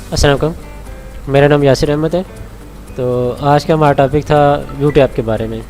अस्सलाम वालेकुम। मेरा नाम यासिर अहमद है। तो आज का हमारा टॉपिक था व्यू टैब के बारे में।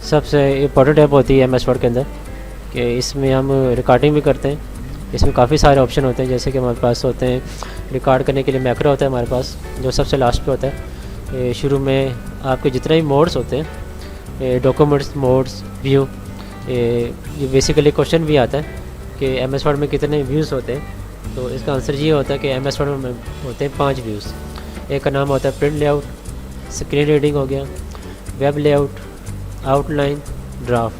सबसे इम्पोर्टेंट ऐप होती है एमएस वर्ड के अंदर कि इसमें हम रिकॉर्डिंग भी करते हैं। इसमें काफ़ी सारे ऑप्शन होते हैं, जैसे कि हमारे पास होते हैं रिकॉर्ड करने के लिए मैक्रो होता है हमारे पास, जो सबसे लास्ट पे होता है। शुरू में आपके जितने भी मोड्स होते हैं, डॉक्यूमेंट्स मोड्स व्यू, ये बेसिकली क्वेश्चन भी आता है कि एमएस वर्ड में कितने व्यूज़ होते हैं। तो इसका आंसर ये होता है कि एमएस वर्ड में होते हैं 5 व्यूज़। एक का नाम होता है प्रिंट लेआउट, स्क्रीन रीडिंग हो गया, वेब लेआउट, आउटलाइन, ड्राफ्ट।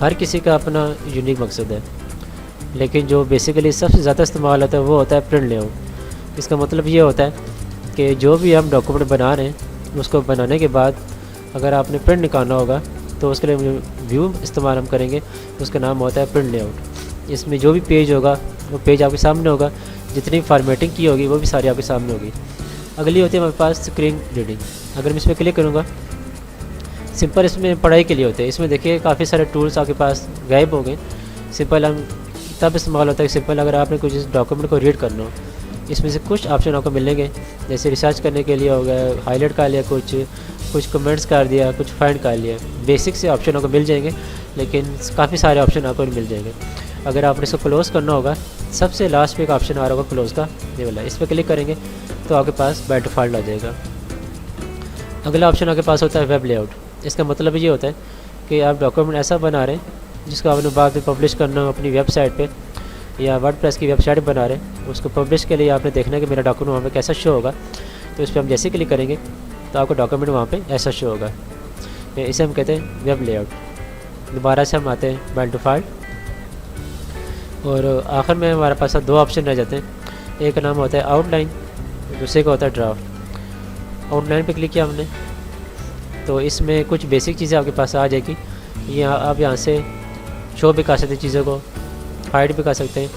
हर किसी का अपना यूनिक मकसद है, लेकिन जो बेसिकली सबसे ज़्यादा इस्तेमाल होता है वो होता है प्रिंट लेआउट। इसका मतलब ये होता है कि जो भी हम डॉक्यूमेंट बना रहे हैं उसको बनाने के बाद अगर आपने प्रिंट निकालना होगा तो उसके लिए व्यू इस्तेमाल हम करेंगे, उसका नाम होता है प्रिंट लेआउट। इसमें जो भी पेज होगा वो पेज आपके सामने होगा, जितनी फॉर्मेटिंग की होगी वो भी सारी आपके सामने होगी। अगली होती है हमारे पास स्क्रीन रीडिंग। अगर मैं इस पर क्लिक करूँगा, सिंपल इसमें पढ़ाई के लिए होते हैं। इसमें देखिए काफ़ी सारे टूल्स आपके पास गायब हो गए। सिंपल हम तब इस्तेमाल होता है सिंपल अगर आपने कुछ डॉक्यूमेंट को रीड करना हो। इसमें से कुछ ऑप्शन आपको मिलेंगे, जैसे रिसर्च करने के लिए हो गया, हाईलाइट कर लिया, कुछ कमेंट्स कर दिया, कुछ फाइंड कर लिया। बेसिक से ऑप्शन आपको मिल जाएंगे, लेकिन काफ़ी सारे ऑप्शन आपको मिल जाएंगे। अगर आपने इसको क्लोज़ करना होगा, सबसे लास्ट पे एक ऑप्शन आ रहा होगा क्लोज़ का, ये वाला, इस पर क्लिक करेंगे तो आपके पास बाय डिफ़ॉल्ट आ जाएगा। अगला ऑप्शन आपके पास होता है वेब लेआउट। इसका मतलब ये होता है कि आप डॉक्यूमेंट ऐसा बना रहे हैं जिसको आपने बाद में पब्लिश करना हो अपनी वेबसाइट पे, या वर्डप्रेस की वेबसाइट बना रहे हैं, उसको पब्लिश के लिए आपने देखना है कि मेरा डॉक्यूमेंट वहाँ पे कैसा शो होगा। तो इस पर हम जैसे क्लिक करेंगे तो आपका डॉक्यूमेंट वहाँ पे ऐसा शो होगा। इसे हम कहते हैं वेब लेआउट। दोबारा से हम आते हैं बाय डिफ़ॉल्ट, और आखिर में हमारे पास 2 ऑप्शन रह जाते हैं। एक का नाम होता है आउटलाइन, दूसरे का होता है ड्राफ्ट। आउटलाइन पे क्लिक किया हमने तो इसमें कुछ बेसिक चीज़ें आपके पास आ जाएगी। ये आप यहाँ से शो भी कर सकते हैं, चीज़ों को हाइड भी कर सकते हैं।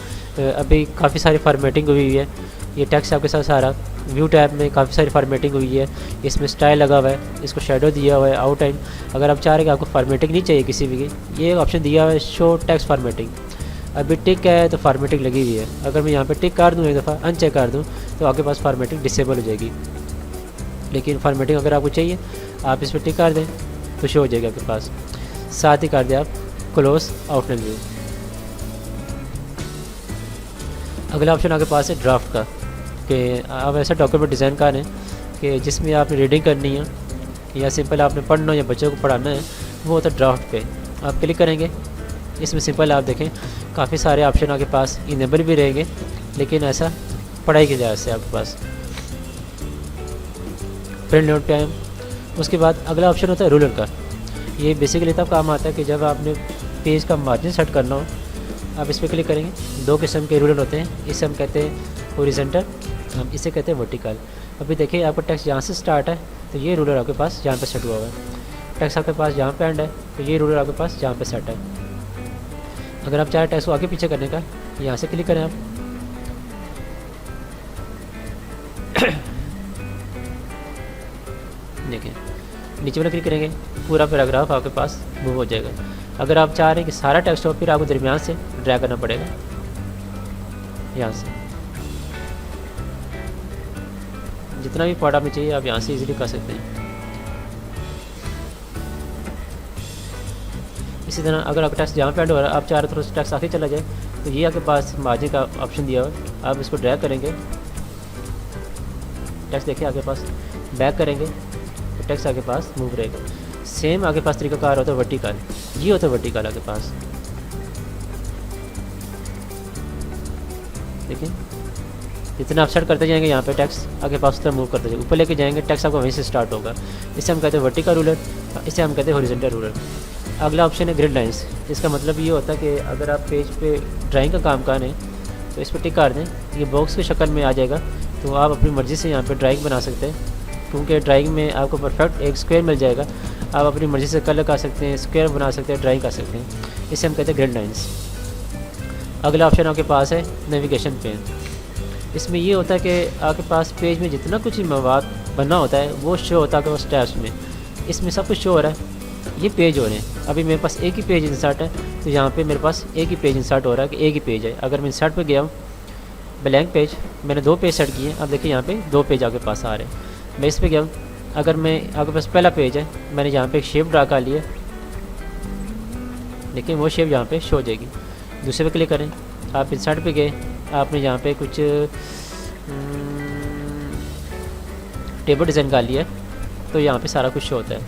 अभी काफ़ी सारी फॉर्मेटिंग हुई है। ये टेक्स्ट आपके साथ सारा व्यू टैब में काफ़ी सारी फॉर्मेटिंग हुई है। इसमें स्टाइल लगा हुआ है, इसको शेडो दिया हुआ है, आउटलाइन। अगर आप चाह रहे हैं कि आपको फॉर्मेटिंग नहीं चाहिए किसी भी की, ये ऑप्शन दिया हुआ है शो टेक्स्ट फॉर्मेटिंग। अभी टिक है तो फार्मेटिंग लगी हुई है। अगर मैं यहाँ पे टिक कर दूँ, एक दफ़ा अनचेक कर दूँ, तो आपके पास फार्मेटिंग डिसेबल हो जाएगी। लेकिन फार्मेटिंग अगर आपको चाहिए, आप इस पर टिक कर दें तो शो हो जाएगा आपके पास। साथ ही कर दें आप क्लोज आउटलाइन व्यू। अगला ऑप्शन आपके पास है ड्राफ्ट का, कि आप ऐसा डॉक्यूमेंट डिज़ाइन कर रहे हैं कि जिसमें आपने रीडिंग करनी है या सिंपल आपने पढ़ना या बच्चों को पढ़ाना है, वो होता है ड्राफ्ट पे। आप क्लिक करेंगे, इसमें सिंपल आप देखें काफ़ी सारे ऑप्शन आपके पास इनेबल भी रहेंगे, लेकिन ऐसा पढ़ाई की लिहाज से आपके पास प्रिंट लेआउट पे आए। उसके बाद अगला ऑप्शन होता है रूलर का। ये बेसिकली तब काम आता है कि जब आपने पेज का मार्जिन सेट करना हो, आप इस पर क्लिक करेंगे। 2 किस्म के रूलर होते हैं, इसे हम कहते हैं हॉरिजॉन्टल, हम इसे कहते हैं वर्टिकल। अभी देखिए आपका टेक्स्ट यहाँ से स्टार्ट है तो ये रूलर आपके पास यहाँ पे सेट हुआ हुआ है। टेक्स्ट आपके पास यहाँ पे एंड है तो ये रूलर आपके पास यहाँ पे सेट है। अगर आप चाहे टेक्स्ट को आगे पीछे करने का, यहाँ से क्लिक करें आप, देखिए नीचे वाला क्लिक करेंगे, पूरा पैराग्राफ आपके पास मूव हो जाएगा। अगर आप चाह रहे हैं कि सारा टेक्स्ट हो, फिर आपको दरमियान से ड्रैग करना पड़ेगा यहाँ से। जितना भी पार्ट आपने चाहिए आप यहाँ से इजीली कर सकते हैं। इसी तरह अगर आपका टेक्स्ट जहाँ पे एंड हो रहा है, आप चाह रहे तो टेक्स्ट आगे चला जाए, तो ये आपके पास मार्जिन का ऑप्शन दिया हुआ है। आप इसको ड्रैग करेंगे, टेक्स्ट देखिए आपके पास, बैक करेंगे तो टेक्स्ट आपके पास मूव रहेगा। सेम आपके पास तरीकाकार होता है वर्टिकल, ये होता है वर्टिकल आपके पास। देखिए जितना आप सेट करते जाएंगे यहाँ पे टेक्स्ट आपके पास उतना मूव करते जाएंगे, ऊपर लेके जाएंगे टेक्स्ट आपका वहीं से स्टार्ट होगा। इसे हम कहते हैं वर्टिकल रूलर, इसे हम कहते हैं हॉरिजॉन्टल रूलर। अगला ऑप्शन है ग्रिड लाइंस। इसका मतलब ये होता है कि अगर आप पेज पे ड्राइंग का काम कर रहे हैं तो इस पर टिक कर दें, ये बॉक्स की शक्ल में आ जाएगा, तो आप अपनी मर्ज़ी से यहाँ पे ड्राइंग बना सकते हैं। क्योंकि ड्राइंग में आपको परफेक्ट एक स्क्वायर मिल जाएगा, आप अपनी मर्ज़ी से कलर कर सकते हैं, स्क्वायर बना सकते हैं, ड्राइंग कर सकते हैं। इसे हम कहते हैं ग्रिड लाइंस। अगला ऑप्शन आपके पास है नेविगेशन पेन। इसमें ये होता है कि आपके पास पेज में जितना कुछ मवाद बनना होता है वो शो होता है उस टैब्स में। इसमें सब कुछ शो हो रहा है, ये पेज हो रहे हैं। अभी मेरे पास एक ही पेज इंसर्ट है, तो यहाँ पे मेरे पास एक ही पेज इंसर्ट हो रहा है कि एक ही पेज है। अगर मैं इंसर्ट पे गया हूँ ब्लैंक पेज, मैंने 2 पेज सेट किए। अब देखिए यहाँ पे 2 पेज आपके पास आ रहे हैं। मैं इस पर गया, अगर मैं आपके पास पहला पेज है, मैंने यहाँ पे एक शेप ड्रा कर लिया, लेकिन वो शेप यहाँ पे शो हो जाएगी। दूसरे पे क्लिक करें, आप इंसर्ट पे गए, आपने यहाँ पे कुछ टेबल डिज़ाइन कर लिया, तो यहाँ पे सारा कुछ शो होता है।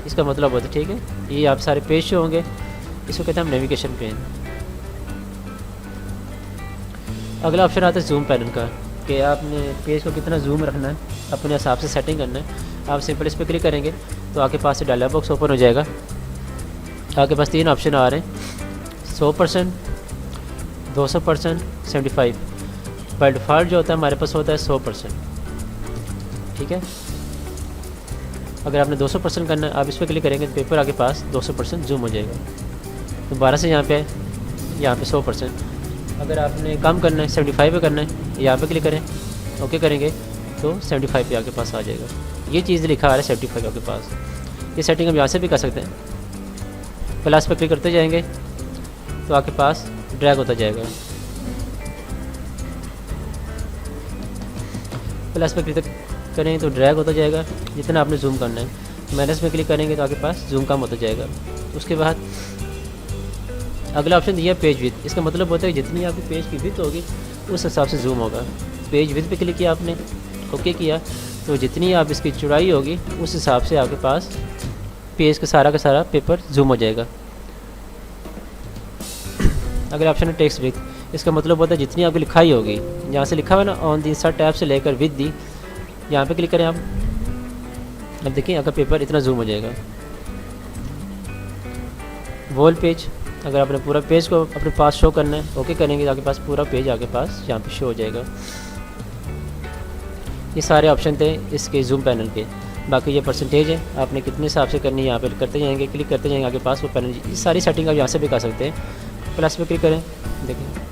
इसका मतलब होता है, ठीक है, ये आप सारे पेज शो होंगे। इसको कहते हैं हम नेविगेशन पेन। अगला ऑप्शन आता है जूम पैनल का, कि आपने पेज को कितना जूम रखना है, अपने हिसाब से सेटिंग करना है। आप सिंपल इस पर क्लिक करेंगे तो आपके पास डायलॉग बॉक्स ओपन हो जाएगा। आपके पास 3 ऑप्शन आ रहे हैं, 100%, 200%, 75। बाय डिफ़ॉल्ट जो होता है हमारे पास होता है 100%, ठीक है। अगर आपने 200% करना है, आप इस पर क्लिक करेंगे तो पेपर आपके पास 200% जूम हो जाएगा। दोबारा से यहाँ पे 100%। अगर आपने कम करना है, 75 पे करना है, यहाँ पे क्लिक करें, ओके करेंगे तो 75 पे आपके पास आ जाएगा। ये चीज़ लिखा आ रहा है 75 आपके पास। ये सेटिंग हम यहाँ से भी कर सकते हैं। प्लस पे क्लिक करते जाएंगे तो आपके पास ड्रैग होता जाएगा। प्लस पे क्लिक करेंगे तो ड्रैग होता जाएगा जितना आपने जूम करना है। माइनस में क्लिक करेंगे तो आपके पास जूम कम होता जाएगा। उसके बाद अगला ऑप्शन दिया पेज विड्थ। इसका मतलब होता है जितनी आपकी पेज की विड्थ होगी उस हिसाब से जूम होगा। पेज विड्थ पे क्लिक किया आपने, ओके किया, तो जितनी आप इसकी चौड़ाई होगी उस हिसाब से आपके पास पेज का सारा पेपर जूम हो जाएगा। अगला ऑप्शन है टेक्स्ट विड्थ। इसका मतलब होता है जितनी आपकी लिखाई होगी, यहाँ से लिखा हुआ ना ऑन दी इंसर्ट टैब से लेकर विद दी, यहाँ पे क्लिक करें आप। अब देखिए आपका पेपर इतना जूम हो जाएगा। वॉल पेज, अगर आपने पूरा पेज को अपने पास शो करना है, ओके करेंगे तो आपके पास पूरा पेज आपके पास यहाँ पे शो हो जाएगा। ये सारे ऑप्शन थे इसके जूम पैनल के। बाकी ये परसेंटेज है, आपने कितने हिसाब से करनी है यहाँ पे करते जाएंगे, क्लिक करते जाएंगे आपके पास वो पैनल। ये सारी सेटिंग आप यहाँ से भी कर सकते हैं। प्लस पे क्लिक करें, देखिए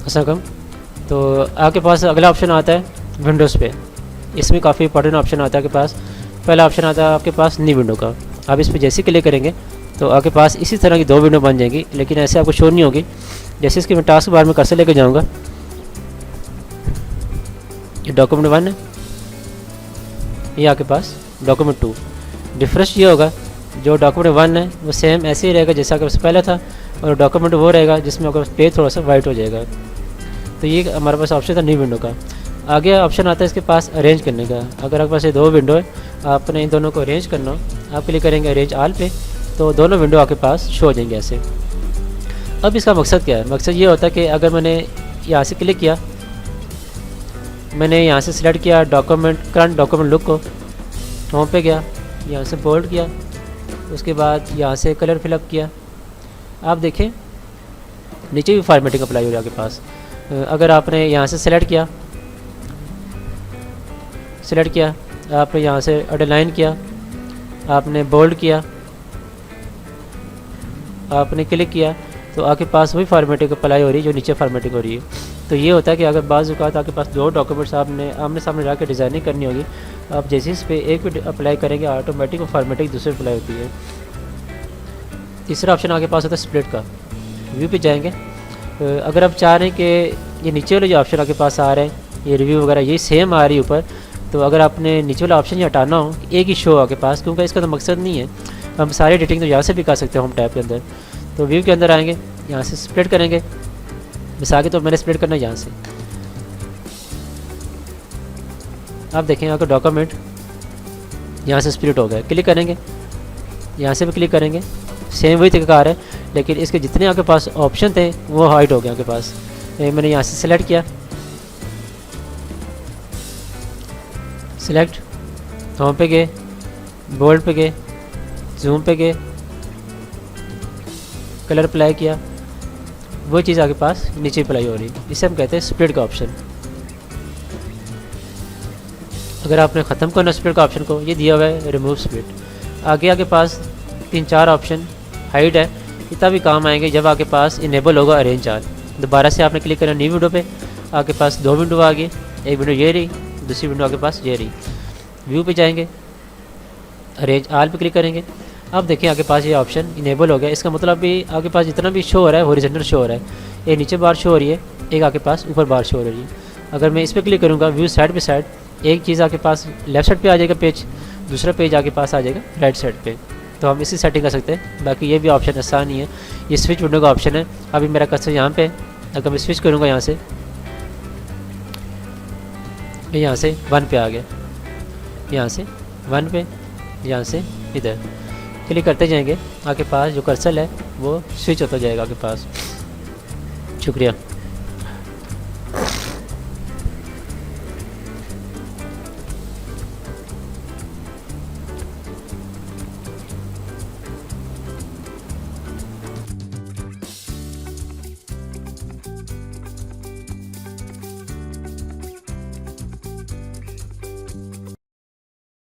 ऐसा कम। तो आपके पास अगला ऑप्शन आता है विंडोज़ पे। इसमें काफ़ी इंपॉर्टेंट ऑप्शन आता है आपके पास। पहला ऑप्शन आता है आपके पास न्यू विंडो का। आप इस पर जैसे क्लिक करेंगे तो आपके पास इसी तरह की 2 विंडो बन जाएंगी, लेकिन ऐसे आपको शो नहीं होगी। जैसे इसके मैं टास्क बार में कर्सर लेकर जाऊँगा, ये डॉक्यूमेंट 1 है, ये आपके पास डॉक्यूमेंट 2। डिफरेंस ये होगा, जो डॉक्यूमेंट 1 है वो सेम ऐसे ही रहेगा जैसा आपके पास पहले था, और डॉक्यूमेंट वो रहेगा जिसमें आपके पास पेज थोड़ा सा वाइट हो जाएगा। तो ये हमारे पास ऑप्शन था न्यू विंडो का। आगे ऑप्शन आता है इसके पास अरेंज करने का। अगर आपके पास ये 2 विंडो है, आपने इन दोनों को अरेंज करना हो, आप क्लिक करेंगे अरेंज आल पे, तो दोनों विंडो आपके पास शो हो जाएंगे ऐसे। अब इसका मकसद क्या है? मकसद ये होता है कि अगर मैंने यहाँ से क्लिक किया, मैंने यहाँ से सिलेक्ट किया डॉक्यूमेंट करंट डॉक्यूमेंट लुक को, होम पे गया, यहाँ से बोल्ड किया, उसके बाद यहाँ से कलर फिलअप किया। आप देखें नीचे भी फॉर्मेटिंग अप्लाई हो रही है आपके पास। अगर आपने यहाँ से सिलेक्ट किया, आपने यहाँ से अंडरलाइन किया, आपने बोल्ड किया, आपने क्लिक किया, तो आपके पास वही फॉर्मेटिंग अप्लाई हो रही है जो नीचे फॉर्मेटिंग हो रही है। तो ये होता है कि अगर बाज़ औक़ात आपके पास 2 डॉक्यूमेंट्स आपने आमने सामने रख के डिज़ाइनिंग करनी होगी, आप जैसे इस पे एक भी अप्लाई करेंगे ऑटोमेटिक फॉर्मेटिंग दूसरे अप्लाई होती है। तीसरा ऑप्शन आपके पास होता है स्प्लिट का। व्यू पे जाएंगे, अगर आप चाह रहे हैं कि ये नीचे वाले जो ऑप्शन आपके पास आ रहे हैं, ये रिव्यू वगैरह ये सेम आ रही है ऊपर, तो अगर आपने नीचे वाला ऑप्शन ही हटाना हो, एक ही शो आपके पास, क्योंकि इसका तो मकसद नहीं है, हम सारी एडिटिंग तो यहाँ से भी कर सकते हैं होम टैब के अंदर। तो व्यू के अंदर आएंगे, यहाँ से स्प्लिट करेंगे, बस आगे तो मैंने स्प्लिट करना है यहाँ से। आप देखें आपका डॉक्यूमेंट यहाँ से स्प्लिट हो गया। क्लिक करेंगे, यहाँ से भी क्लिक करेंगे, सेम वही तरीका आ रहा है, लेकिन इसके जितने आपके पास ऑप्शन थे वो हाइड हो गए आपके पास। मैंने यहाँ से सिलेक्ट किया, सिलेक्ट, होम पे गए, बोल्ड पे गए, जूम पे गए, कलर अप्लाई किया, वो चीज़ आपके पास नीचे अप्लाई हो रही है। इसे हम कहते हैं स्प्लिट का ऑप्शन। अगर आपने ख़त्म करना स्प्लिट का ऑप्शन को, ये दिया हुआ है रिमूव स्प्लिट। आगे आपके पास 3-4 ऑप्शन हाइड है, ये तभी काम आएंगे जब आपके पास इनेबल होगा अरेंज आल। दोबारा से आपने क्लिक करना न्यू विंडो पे, आपके पास 2 विंडो आ गई, एक विंडो ये रही, दूसरी विंडो आपके पास ये रही। व्यू पे जाएंगे, अरेंज आल पे क्लिक करेंगे। अब देखिए आपके पास ये ऑप्शन इनेबल हो गया। इसका मतलब भी आपके पास जितना भी शो हो रहा है हॉरिजॉन्टल शो हो रहा है। एक नीचे बार शो हो रही है, एक आपके पास ऊपर बार शो हो रही है। अगर मैं इस पर क्लिक करूँगा व्यू साइड बाई साइड, एक चीज़ आपके पास लेफ्ट साइड पे आ जाएगा पेज, दूसरा पेज आपके पास आ जाएगा राइट साइड पे। तो हम इसी सेटिंग कर सकते हैं। बाकी ये भी ऑप्शन आसान ही है। ये स्विच विंडो का ऑप्शन है। अभी मेरा कर्सर यहाँ पे, अगर मैं स्विच करूँगा यहाँ से, यहाँ से 1 पे आ गया, यहाँ से 1 पे, यहाँ से इधर क्लिक करते जाएंगे, आपके पास जो कर्सर है वो स्विच होता जाएगा आपके पास। शुक्रिया।